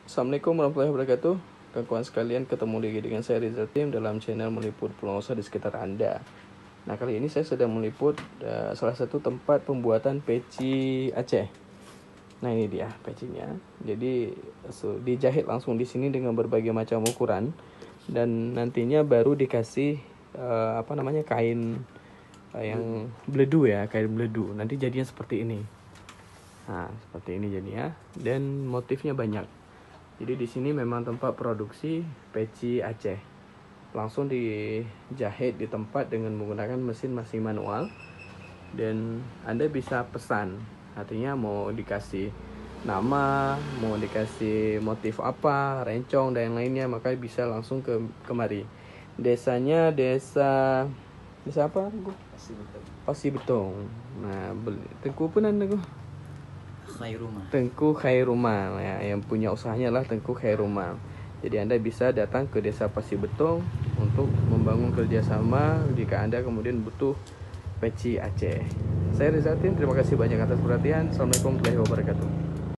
Assalamualaikum warahmatullahi wabarakatuh. Kawan-kawan sekalian, ketemu lagi dengan saya Rizal Tim dalam channel meliput peluang usaha di sekitar Anda. Nah, kali ini saya sedang meliput salah satu tempat pembuatan peci Aceh. Nah, ini dia pecinya. Jadi dijahit langsung di sini dengan berbagai macam ukuran, dan nantinya baru dikasih kain yang beledu ya, kain beledu. Nanti jadinya seperti ini. Nah, seperti ini jadinya, dan motifnya banyak. Jadi di sini memang tempat produksi peci Aceh. Langsung dijahit di tempat dengan menggunakan mesin masih manual. Dan Anda bisa pesan. Artinya mau dikasih nama, mau dikasih motif apa, rencong dan yang lainnya, maka bisa langsung kemari. Desanya desa apa? Pasir Betong. Nah, Tengku pun Anda Tengku Khairumah ya, yang punya usahanya adalah Tengku Khairumah. Jadi Anda bisa datang ke Desa Pasir Betong untuk membangun kerjasama jika Anda kemudian butuh peci Aceh. Saya Rizatin, terima kasih banyak atas perhatian. Assalamualaikum warahmatullahi wabarakatuh.